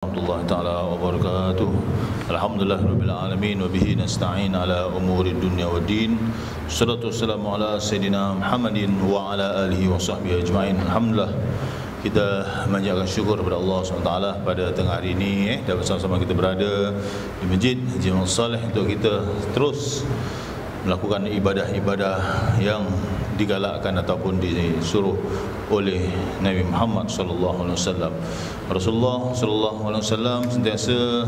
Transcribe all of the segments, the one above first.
Warahmatullahi taala wabarakatuh. Alhamdulillahirabbil alamin wa bihi nasta'in ala umuri dunya waddin. Wassalatu wassalamu ala sayidina Muhammadin wa ala alihi wa sahbihi ajma'in. Alhamdulillah, kita manjatkan syukur kepada Allah SWT pada tengah hari ini dan bersama-sama kita berada di Masjid Haji Muhammad Saleh untuk kita terus melakukan ibadah-ibadah yang digalakkan ataupun disuruh oleh Nabi Muhammad sallallahu alaihi wasallam. Rasulullah sallallahu alaihi wasallam sentiasa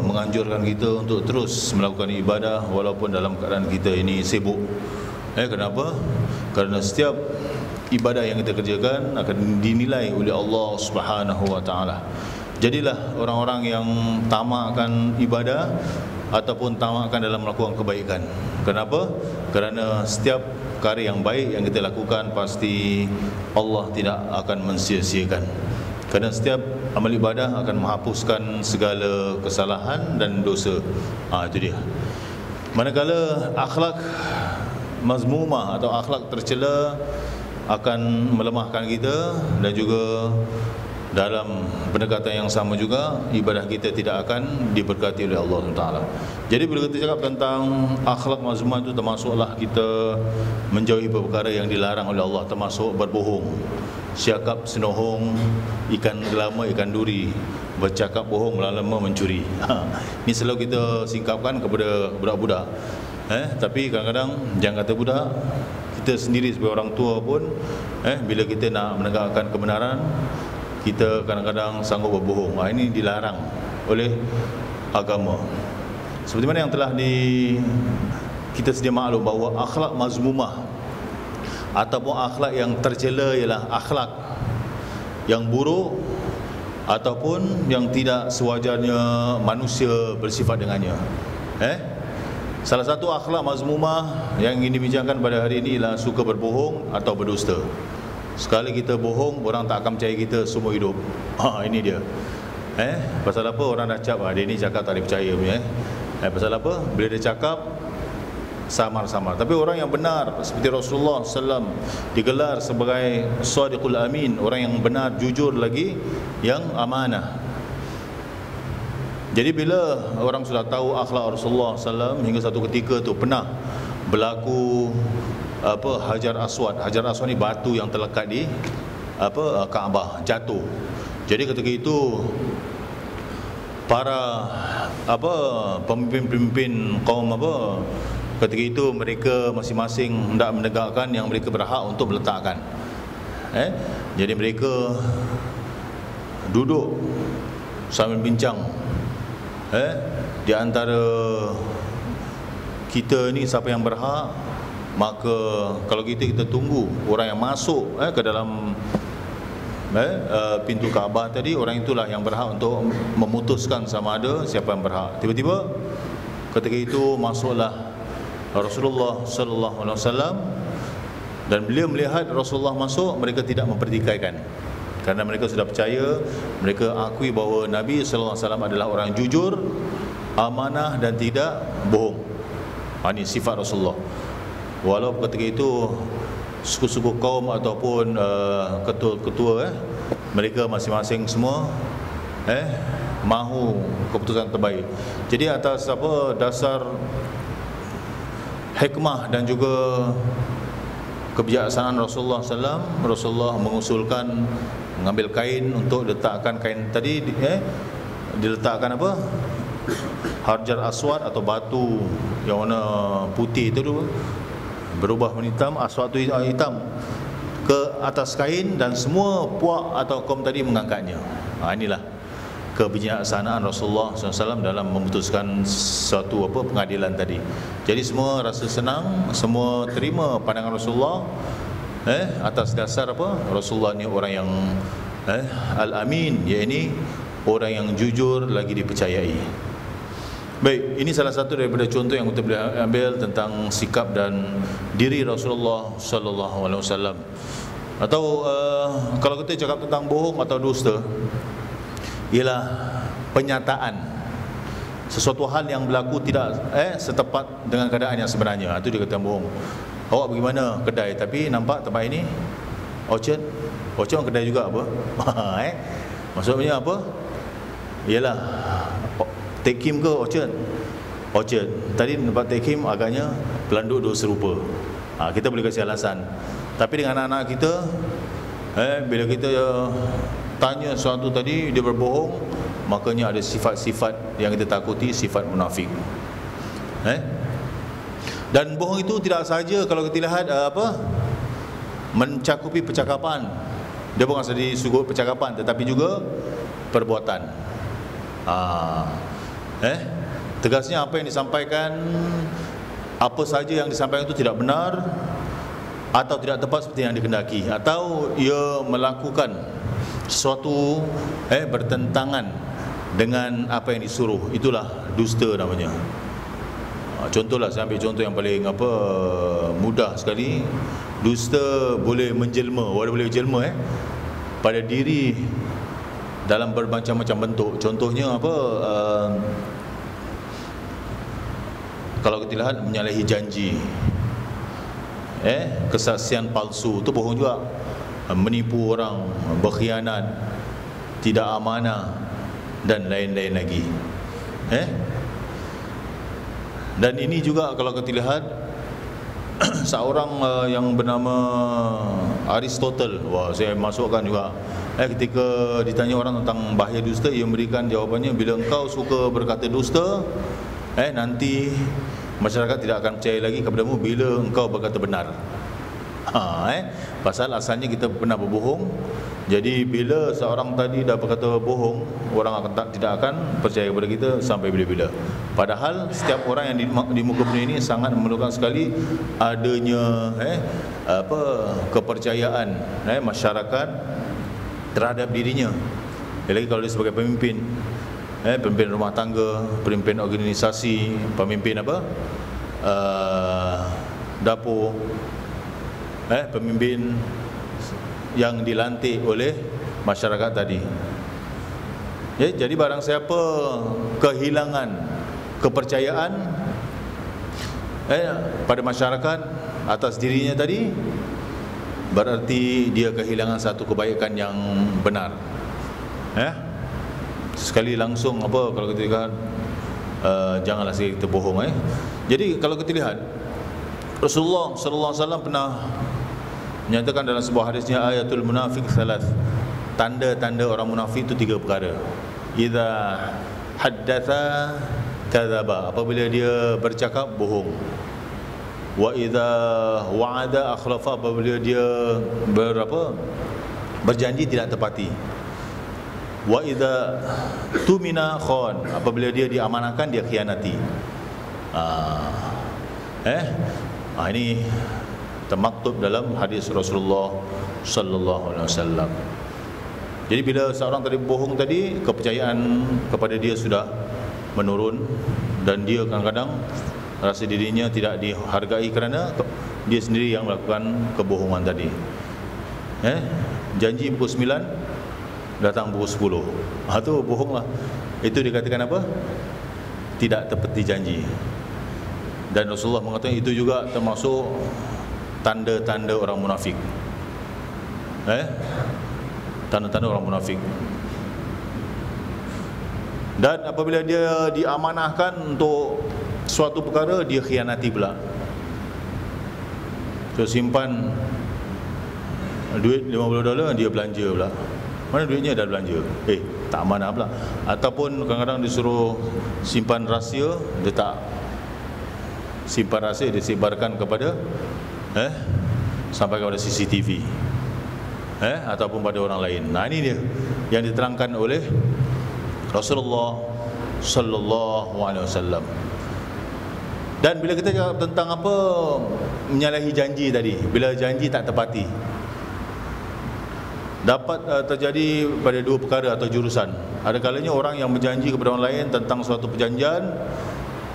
menganjurkan kita untuk terus melakukan ibadah walaupun dalam keadaan kita ini sibuk. Kenapa? Kerana setiap ibadah yang kita kerjakan akan dinilai oleh Allah Subhanahu wa taala. Jadilah orang-orang yang tamakkan ibadah ataupun tamakkan dalam melakukan kebaikan. Kenapa? Kerana setiap karya yang baik yang kita lakukan pasti Allah tidak akan mensia-siakan. Kerana setiap amal ibadah akan menghapuskan segala kesalahan dan dosa. Itu dia. Manakala akhlak mazmumah atau akhlak tercela akan melemahkan kita, dan juga dalam pendekatan yang sama juga ibadah kita tidak akan diberkati oleh Allah Taala. Jadi bila kita cakap tentang akhlak mazmumah itu, termasuklah kita menjauhi perkara yang dilarang oleh Allah, termasuk berbohong, siakap senohong, ikan gelama ikan duri, bercakap bohong lama-lama mencuri. Ini selalu kita singkapkan kepada budak-budak. Tapi kadang-kadang jangan kata budak, kita sendiri sebagai orang tua pun bila kita nak menegakkan kebenaran, kita kadang-kadang sanggup berbohong. Ini dilarang oleh agama. Seperti mana yang telah kita sedia maklum bahawa akhlak mazmumah ataupun akhlak yang tercela ialah akhlak yang buruk ataupun yang tidak sewajarnya manusia bersifat dengannya. Salah satu akhlak mazmumah yang ingin dibincangkan pada hari ini ialah suka berbohong atau berdusta. Sekali kita bohong, orang tak akan percaya kita semua hidup. Ini dia. Pasal apa? Orang dah cap, dia ni cakap tak dipercaya punya. Pasal apa? Bila dia cakap, samar-samar. Tapi orang yang benar seperti Rasulullah SAW digelar sebagai Shadiqul Amin, orang yang benar, jujur lagi, yang amanah. Jadi bila orang sudah tahu akhlak Rasulullah SAW, hingga satu ketika tu pernah berlaku Hajar Aswad. Hajar Aswad ni batu yang terlekat di Kaabah jatuh. Jadi ketika itu para pemimpin-pemimpin kaum ketika itu mereka masing-masing hendak menegakkan yang mereka berhak untuk meletakkan. Jadi mereka duduk sambil bincang. Di antara kita ni siapa yang berhak, maka kalau kita tunggu orang yang masuk ke dalam pintu Kaabah tadi, orang itulah yang berhak untuk memutuskan sama ada siapa yang berhak. Tiba-tiba ketika itu masuklah Rasulullah sallallahu alaihi wasallam, dan beliau melihat Rasulullah masuk, mereka tidak mempertikaikan kerana mereka sudah percaya, mereka akui bahawa Nabi sallallahu alaihi wasallam adalah orang jujur, amanah dan tidak bohong. Ini sifat Rasulullah. Walaupun ketika itu suku-suku kaum ataupun ketua-ketua mereka masing-masing semua mahu keputusan terbaik. Jadi atas dasar hikmah dan juga kebijaksanaan Rasulullah SAW, Rasulullah mengusulkan mengambil kain untuk letakkan kain tadi diletakkan Hajar Aswad atau batu yang warna putih itu berubah warna hitam, aswad itu hitam, ke atas kain, dan semua puak atau kaum tadi mengangkatnya. Inilah kebijaksanaan Rasulullah SAW dalam memutuskan suatu pengadilan tadi. Jadi semua rasa senang, semua terima pandangan Rasulullah atas dasar Rasulullah ni orang yang Al-Amin, iaitu orang yang jujur lagi dipercayai. Baik, ini salah satu daripada contoh yang kita boleh ambil tentang sikap dan diri Rasulullah sallallahu alaihi wasallam. Atau kalau kita cakap tentang bohong atau dusta, ialah penyataan sesuatu hal yang berlaku tidak setepat dengan keadaan yang sebenarnya. Itu dia kata bohong. Awak pergi mana? Kedai, tapi nampak tempat ini Orchard kedai juga apa? Maksudnya apa? Ialah Tekim ke Orchard? Orchard. Tadi tempat Tekim agaknya pelanduk dua serupa. Kita boleh kasih alasan. Tapi dengan anak-anak kita, bila kita tanya sesuatu tadi, dia berbohong, makanya ada sifat-sifat yang kita takuti, sifat munafik. Dan bohong itu tidak sahaja kalau kita lihat mencakupi percakapan. Dia bukan sahaja sudut percakapan, tetapi juga perbuatan. Tegasnya apa yang disampaikan, apa saja yang disampaikan itu tidak benar atau tidak tepat seperti yang dikehendaki, atau ia melakukan sesuatu bertentangan dengan apa yang disuruh, itulah dusta namanya. Contohlah, saya ambil contoh yang paling mudah sekali. Dusta boleh menjelma, boleh menjelma pada diri dalam bermacam-macam bentuk. Contohnya kalau kita lihat menyalahi janji, kesaksian palsu, itu bohong juga. Menipu orang, berkhianat, tidak amanah, dan lain-lain lagi. Dan ini juga kalau kita lihat seorang yang bernama Aristotle, saya masukkan juga, ketika ditanya orang tentang bahaya dusta, ia memberikan jawapannya, bila engkau suka berkata dusta, nanti masyarakat tidak akan percaya lagi kepadamu bila engkau berkata benar. Pasal asalnya kita pernah berbohong. Jadi bila seorang tadi dah berkata bohong, orang tidak akan percaya kepada kita sampai bila-bila. Padahal setiap orang yang di muka bumi ini sangat memerlukan sekali adanya kepercayaan masyarakat terhadap dirinya. Lagi kalau dia sebagai pemimpin, pemimpin rumah tangga, pemimpin organisasi, pemimpin dapur, pemimpin yang dilantik oleh masyarakat tadi. Jadi barang siapa kehilangan kepercayaan pada masyarakat atas dirinya tadi, berarti dia kehilangan satu kebaikan yang benar. Sekali langsung kalau kita lihat, janganlah kita bohong. Jadi kalau kita lihat, Rasulullah sallallahu alaihi wasallam pernah menyatakan dalam sebuah hadisnya, ayatul munafik salat, tanda-tanda orang munafik itu 3 perkara. Idza haddatha kadzaba, apabila dia bercakap bohong. Wa idza wa'ada akhlafa, apabila dia berjanji tidak tepati. Wa idza tumina khan, apabila dia diamanahkan dia khianati. Ini termaktub dalam hadis Rasulullah sallallahu alaihi wasallam. Jadi bila seorang tadi bohong tadi, kepercayaan kepada dia sudah menurun, dan dia kadang-kadang rasa dirinya tidak dihargai kerana dia sendiri yang melakukan kebohongan tadi. Janji pukul 9, datang pukul 10. Itu bohonglah. Itu dikatakan apa? Tidak tepati janji. Dan Rasulullah mengatakan itu juga termasuk tanda-tanda orang munafik. Tanda-tanda orang munafik. Dan apabila dia diamanahkan untuk suatu perkara, dia khianati pula. So simpan duit $50, dia belanja pula. Mana duitnya? Dah belanja. Tak amanah pula. Ataupun kadang-kadang disuruh simpan rahsia, dia tak simpan rahsia, dia sebarkan kepada sampai kepada CCTV, ataupun pada orang lain. Ini dia yang diterangkan oleh Rasulullah sallallahu alaihi wasallam. Dan bila kita cakap tentang menyalahi janji tadi, bila janji tak tepati, dapat terjadi pada 2 perkara atau jurusan. Ada kalanya orang yang berjanji kepada orang lain tentang suatu perjanjian,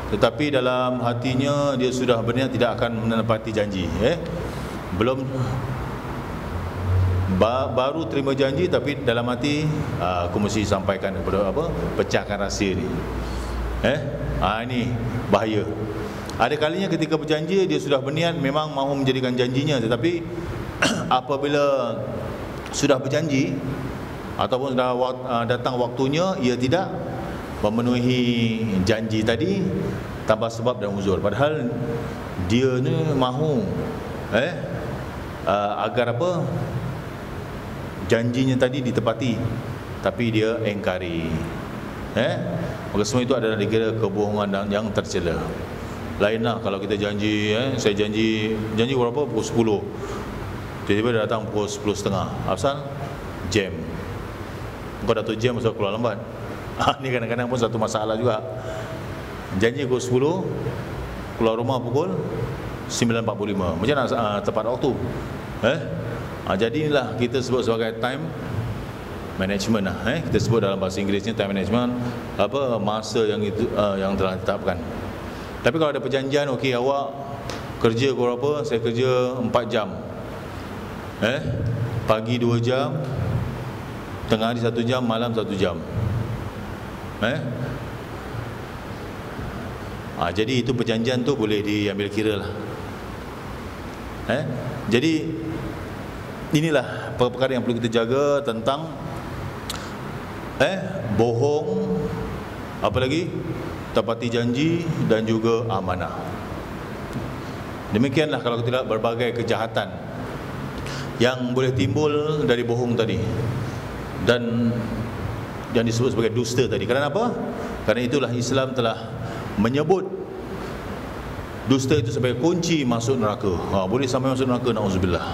tetapi dalam hatinya dia sudah berniat tidak akan menepati janji. Belum baru terima janji, tapi dalam hati aku mesti sampaikan kepada pecahkan rahsia ni. Ini bahaya. Ada kalinya ketika berjanji dia sudah berniat memang mahu menjadikan janjinya, tetapi apabila sudah berjanji ataupun dah datang waktunya ia tidak memenuhi janji tadi tanpa sebab dan uzur, padahal dia ni mahu agar apa, janjinya tadi ditepati, tapi dia engkari. Maka semua itu adalah dikira kebohongan yang tercela. Lainlah kalau kita janji, saya janji berapa, pukul 10, tiba-tiba dia datang pukul 10.30. Asal jam, kau datuk jam pasal keluar lambat. Ni kadang-kadang pun satu masalah juga. Janji pukul 10, keluar rumah pukul 9.45. Macam nak tepat waktu? Jadi inilah kita sebut sebagai time management lah. Kita sebut dalam bahasa Inggerisnya time management, apa, masa yang itu yang telah ditetapkan. Tapi kalau ada perjanjian, okey, awak kerja pukul berapa, saya kerja 4 jam, pagi 2 jam, tengah hari 1 jam, malam 1 jam, jadi itu perjanjian tu boleh diambil kira lah. Jadi inilah perkara yang perlu kita jaga tentang bohong, apa lagi, tepati janji dan juga amanah. Demikianlah kalau tidak berbagai kejahatan yang boleh timbul dari bohong tadi dan yang disebut sebagai dusta tadi. Kerana apa? Kerana itulah Islam telah menyebut dusta itu sebagai kunci masuk neraka. Boleh sampai masuk neraka, na'udzubillah.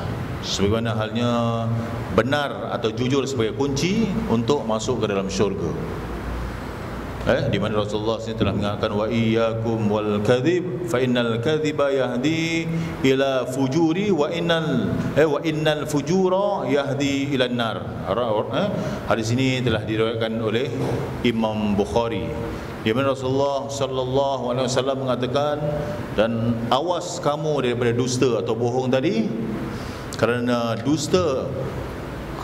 Sebagaimana halnya benar atau jujur sebagai kunci untuk masuk ke dalam syurga. Di mana Rasulullah sini telah mengatakan, wa iyyakum wal kadhib fa innal kadhiba yahdi ila fujuri wa innal fujura yahdi ila nar. Hadis ini telah diriwayatkan oleh Imam Bukhari, di mana Rasulullah sallallahu alaihi wasallam mengatakan, dan awas kamu daripada dusta atau bohong tadi, kerana dusta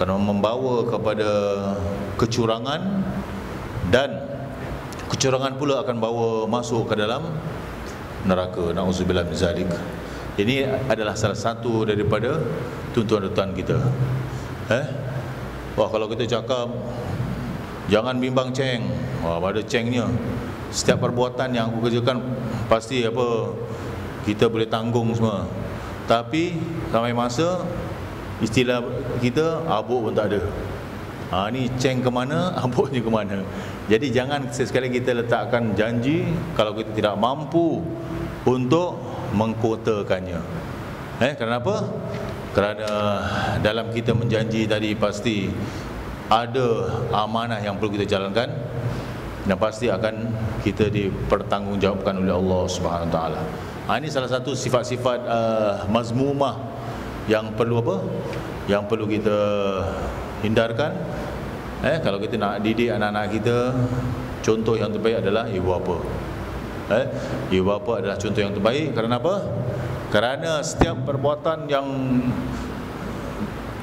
kerana membawa kepada kecurangan, dan kecurangan pula akan bawa masuk ke dalam neraka. Na'udzubillah min zalik. Ini adalah salah satu daripada tuntutan kita. Kalau kita cakap jangan bimbang ceng, ada cengnya. Setiap perbuatan yang aku kerjakan pasti apa, kita boleh tanggung semua. Tapi sampai masa istilah kita abuk pun tak ada. Ni ceng ke mana, abuknya ke mana. Jadi jangan sekali kita letakkan janji kalau kita tidak mampu untuk mengkotakannya. Kenapa? Kerana dalam kita menjanji tadi pasti ada amanah yang perlu kita jalankan, dan pasti akan kita dipertanggungjawabkan oleh Allah Subhanahu Wa Taala. Ini salah satu sifat-sifat mazmumah yang perlu apa? Yang perlu kita hindarkan. Kalau kita nak didik anak-anak kita, contoh yang terbaik adalah ibu bapa. Ibu bapa adalah contoh yang terbaik. Kerana apa? Kerana setiap perbuatan yang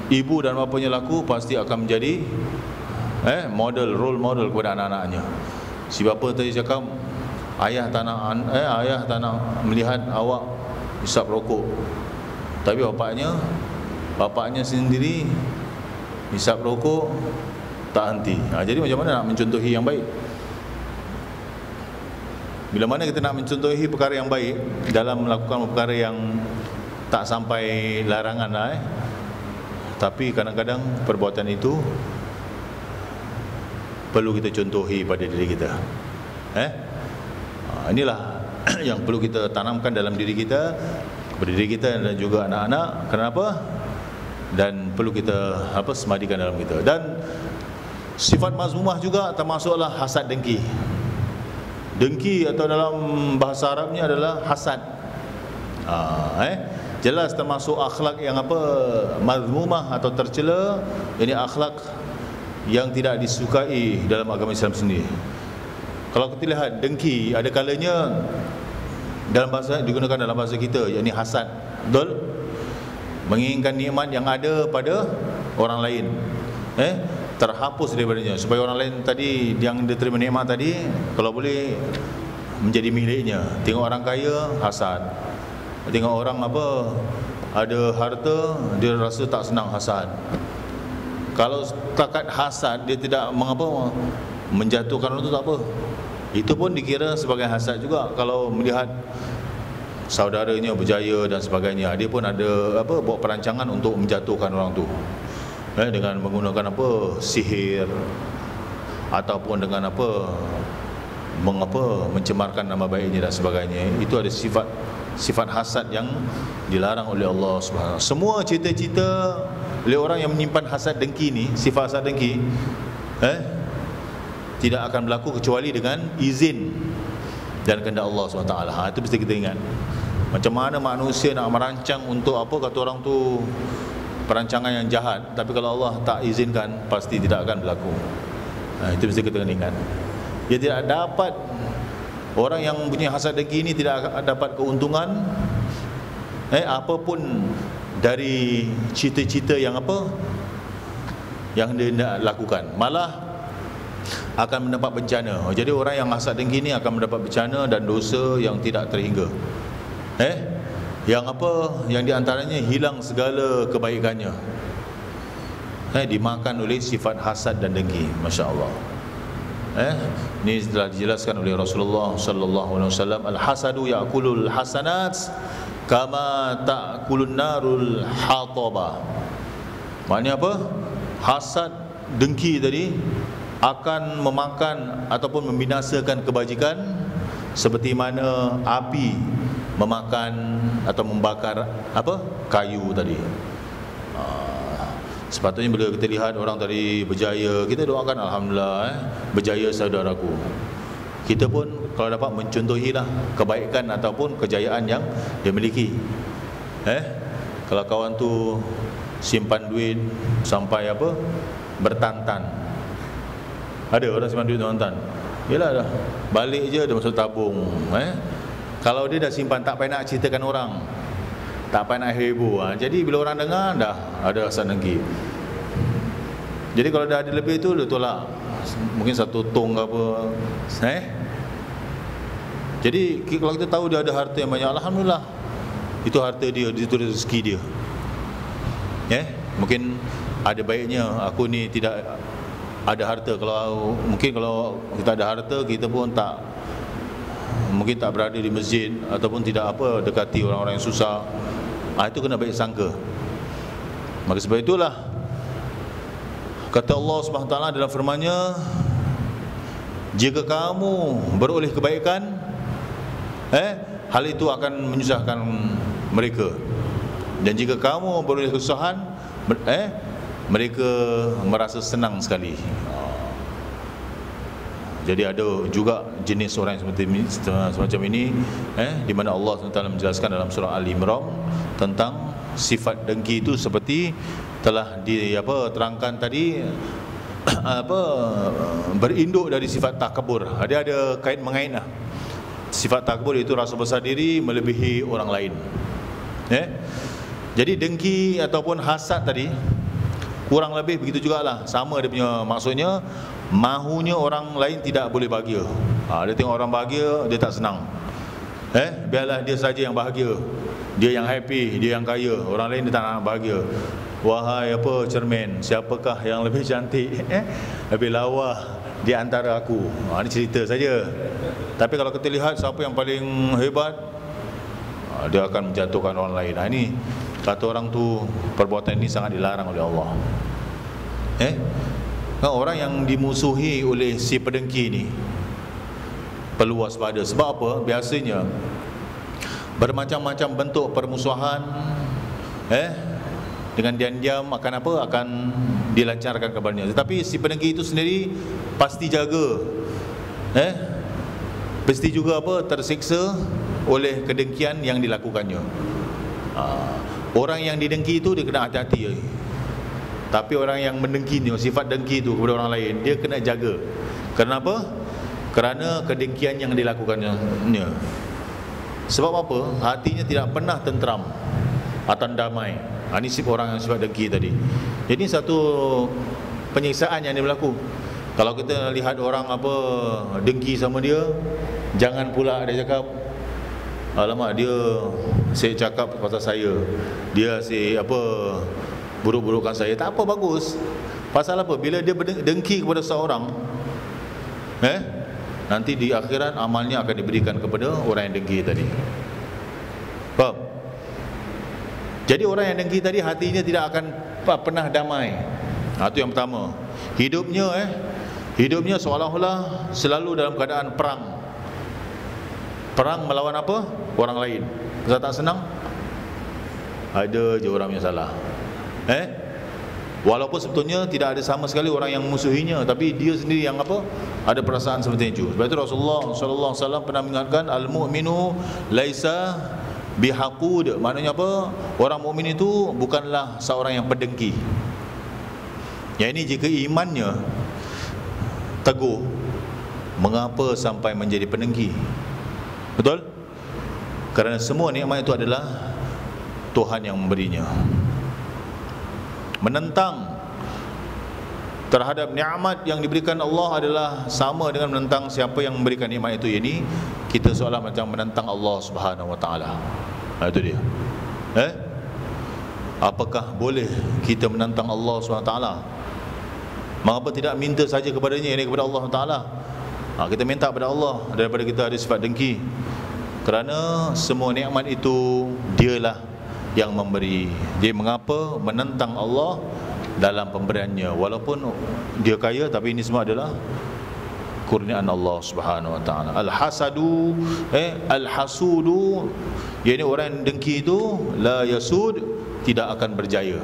ibu dan bapanya laku pasti akan menjadi model, role model kepada anak-anaknya. Si bapa tadi cakap, ayah tak nak melihat awak hisap rokok, tapi bapaknya sendiri hisap rokok tak henti. Jadi macam mana nak mencontohi yang baik? Bila mana kita nak mencontohi perkara yang baik dalam melakukan perkara yang tak sampai larangan lah, tapi kadang-kadang perbuatan itu perlu kita contohi pada diri kita. Inilah yang perlu kita tanamkan dalam diri kita, kepada diri kita dan juga anak-anak. Kenapa? Dan perlu kita semadikan dalam kita. Dan sifat mazmumah juga termasuklah hasad dengki. Dengki atau dalam bahasa Arabnya adalah hasad. Jelas termasuk akhlak yang mazmumah atau tercela. Ini akhlak yang tidak disukai dalam agama Islam sendiri. Kalau kita lihat dengki, ada kalanya dalam bahasa digunakan dalam bahasa kita, yakni hasad. Betul? Menginginkan nikmat yang ada pada orang lain, terhapus daripadanya, supaya orang lain tadi yang dia terima nikmat tadi, kalau boleh menjadi miliknya. Tengok orang kaya, hasad. Tengok orang ada harta, dia rasa tak senang, hasad. Kalau setakat hasad, dia tidak mengapa menjatuhkan orang tu, tak apa. Itu pun dikira sebagai hasad juga. Kalau melihat saudaranya berjaya dan sebagainya, dia pun ada buat perancangan untuk menjatuhkan orang tu, dengan menggunakan sihir, ataupun dengan mencemarkan nama baiknya dan sebagainya. Itu ada sifat hasad yang dilarang oleh Allah Subhanahu. Semua cita-cita oleh orang yang menyimpan hasad dengki ni, sifat hasad dengki, tidak akan berlaku kecuali dengan izin dan kehendak Allah SWT. Itu mesti kita ingat. Macam mana manusia nak merancang untuk kata orang tu, perancangan yang jahat, tapi kalau Allah tak izinkan, pasti tidak akan berlaku. Itu mesti kita kena ingat. Dia tidak dapat, orang yang punya hasad dengki ini tidak dapat keuntungan apapun dari cita-cita yang yang dia nak lakukan, malah akan mendapat bencana. Jadi orang yang hasad dengki ni akan mendapat bencana dan dosa yang tidak terhingga. Yang di antaranya hilang segala kebaikannya, dimakan oleh sifat hasad dan dengki. Masya-Allah. Ini telah dijelaskan oleh Rasulullah sallallahu alaihi wasallam, al-hasadu ya'kulul hasanat kama ta'kulun narul hataba. Maknanya apa? Hasad dengki tadi akan memakan ataupun membinasakan kebajikan seperti mana api memakan atau membakar kayu tadi. Sepatutnya bila kita lihat orang tadi berjaya, kita doakan alhamdulillah, berjaya saudaraku. Kita pun kalau dapat mencontohilah kebaikan ataupun kejayaan yang dia miliki. Kalau kawan tu simpan duit sampai bertantan. Ada orang simpan duit bertantan. Yalah dah, balik je dia masuk tabung. Kalau dia dah simpan, tak payah nak ceritakan orang, tak payah nak heboh. Jadi bila orang dengar, dah ada hasad dengki. Jadi kalau dah ada lebih tu, dia tolak. Mungkin 1 tong ke apa. Jadi kalau kita tahu dia ada harta yang banyak, alhamdulillah, itu harta dia, itu rezeki dia. Mungkin ada baiknya aku ni tidak ada harta. Mungkin kalau kita ada harta, kita pun mungkin tak berada di masjid, ataupun tidak dekati orang-orang yang susah. Itu kena baik sangka. Maka sebab itulah kata Allah Subhanahu Wa Taala dalam firman-Nya, jika kamu beroleh kebaikan, hal itu akan menyusahkan mereka, dan jika kamu beroleh kesusahan, mereka merasa senang sekali. Jadi ada juga jenis orang yang semacam ini, di mana Allah SWT menjelaskan dalam surah Al-Imran tentang sifat dengki itu seperti telah terangkan tadi, berinduk dari sifat takabur. Dia ada kait mengait lah. Sifat takabur itu rasa besar diri melebihi orang lain. Jadi dengki ataupun hasad tadi kurang lebih begitu jugalah, sama dia punya maksudnya. Mahunya orang lain tidak boleh bahagia. Dia tengok orang bahagia, dia tak senang. Biarlah dia saja yang bahagia, dia yang happy, dia yang kaya, orang lain dia tak nak bahagia. Wahai cermin, siapakah yang lebih cantik, lebih lawa di antara aku? Ini cerita saja. Tapi kalau kita lihat siapa yang paling hebat, dia akan menjatuhkan orang lain. Ini kata orang tu, perbuatan ini sangat dilarang oleh Allah. Orang yang dimusuhi oleh si pedengki ni perlu waspada. Sebab apa? Biasanya bermacam-macam bentuk permusuhan dengan diam-diam akan dilancarkan kepadanya. Tetapi si pedengki itu sendiri pasti jaga, pasti juga tersiksa oleh kedengkian yang dilakukannya. Orang yang didengki itu dia kena hati-hati. Tapi orang yang mendengki ni, sifat dengki itu kepada orang lain, dia kena jaga. Kenapa? Kerana kedengkian yang dilakukannya. Sebab apa? Hatinya tidak pernah tenteram atau damai. Ini sifat orang yang sifat dengki tadi. Jadi satu penyiksaan yang dia berlaku. Kalau kita lihat orang dengki sama dia, jangan pula dia cakap, alamak, dia cakap pasal saya, dia buruk-burukkan saya. Tak apa, bagus. Pasal apa? Bila dia dengki kepada seorang, nanti di akhirat amalnya akan diberikan kepada orang yang dengki tadi. Faham? Jadi orang yang dengki tadi hatinya tidak akan pernah damai. Itu yang pertama. Hidupnya seolah-olah selalu dalam keadaan perang. Perang melawan apa? Orang lain. Pasal tak senang, ada je orang yang salah. Walaupun sebetulnya tidak ada sama sekali orang yang musuhinya, tapi dia sendiri yang apa? Ada perasaan seperti itu. Sebab itu Rasulullah sallallahu alaihi wasallam pernah mengingatkan, al-mu'minu laisa bihaqud. Maknanya apa? Orang mukmin itu bukanlah seorang yang pendengki. Yang ini jika imannya teguh, mengapa sampai menjadi pendengki? Betul? Kerana semua nikmat itu adalah Tuhan yang memberinya. Menentang terhadap nikmat yang diberikan Allah adalah sama dengan menentang siapa yang memberikan nikmat itu. Ini kita seolah macam menentang Allah Subhanahu Wa Taala. Itu dia. Apakah boleh kita menentang Allah Subhanahu Wa Taala? Mengapa tidak minta saja kepadanya, ini kepada Allah Taala? Kita minta kepada Allah daripada kita ada sifat dengki. Kerana semua nikmat itu dialah yang memberi. Jadi mengapa menentang Allah dalam pemberiannya? Walaupun dia kaya, tapi ini semua adalah kurniaan Allah Subhanahu Wa Taala. Al-hasadu al-hasudu, yakni orang yang dengki itu la yasud, tidak akan berjaya.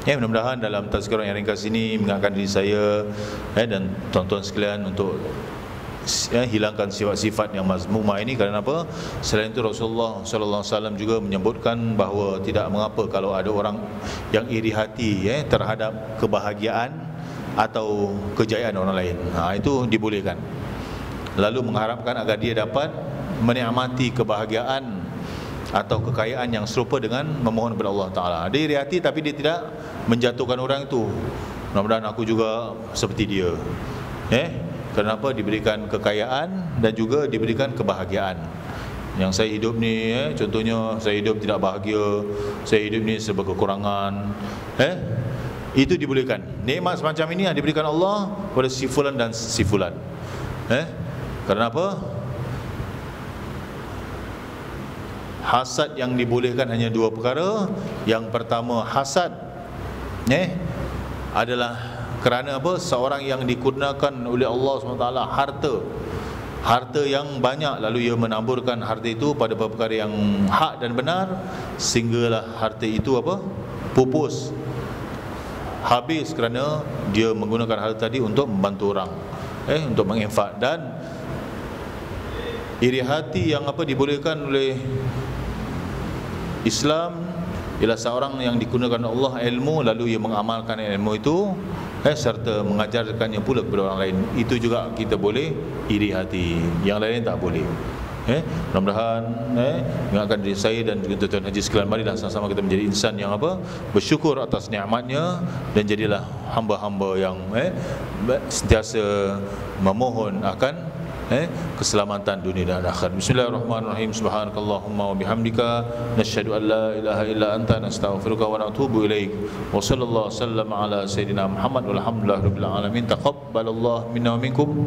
Mudah-mudahan dalam tazkirah yang ringkas ini mengingatkan diri saya dan tuan-tuan sekalian untuk hilangkan sifat-sifat yang mazmumah ini. Kerana apa? Selain itu Rasulullah sallallahu alaihi wasallam juga menyebutkan bahawa tidak mengapa kalau ada orang yang iri hati terhadap kebahagiaan atau kejayaan orang lain. Itu dibolehkan. Lalu mengharapkan agar dia dapat menikmati kebahagiaan atau kekayaan yang serupa dengan memohon kepada Allah Ta'ala. Dia iri hati tapi dia tidak menjatuhkan orang itu. Mudah-mudahan aku juga seperti dia. Kenapa? Diberikan kekayaan dan juga diberikan kebahagiaan. Yang saya hidup ni, contohnya saya hidup tidak bahagia, saya hidup ni serba kekurangan. Itu dibolehkan. Nikmat semacam ini yang diberikan Allah kepada si fulan dan si fulan. Kerana apa? Hasad yang dibolehkan hanya dua perkara. Yang pertama hasad adalah kerana apa? Seorang yang dikurniakan oleh Allah SWT harta yang banyak, lalu ia menaburkan harta itu pada perkara yang hak dan benar, sehinggalah harta itu apa? Pupus, habis kerana dia menggunakan harta tadi untuk membantu orang, untuk menginfak. Dan iri hati yang apa dibolehkan oleh Islam ialah seorang yang dikurniakan Allah ilmu, lalu ia mengamalkan ilmu itu serta mengajarkannya pula kepada orang lain. Itu juga kita boleh iri hati, yang lain tak boleh. Mudah-mudahan mengingatkan diri saya dan juga tuan-tuan haji sekalian, marilah sama-sama kita menjadi insan yang apa? Bersyukur atas nikmatnya, dan jadilah hamba-hamba yang sentiasa memohon akan keselamatan dunia dan akhirat. Bismillahirrahmanirrahim. Subhanakallahumma wa bihamdika nasyhadu an la ilaha illa anta nastaghfiruka wa natubu ilaik. Wa sallallahu sallam ala sayidina Muhammad walhamdulillahirabbil alamin. Taqabbalallahu minna wa minkum.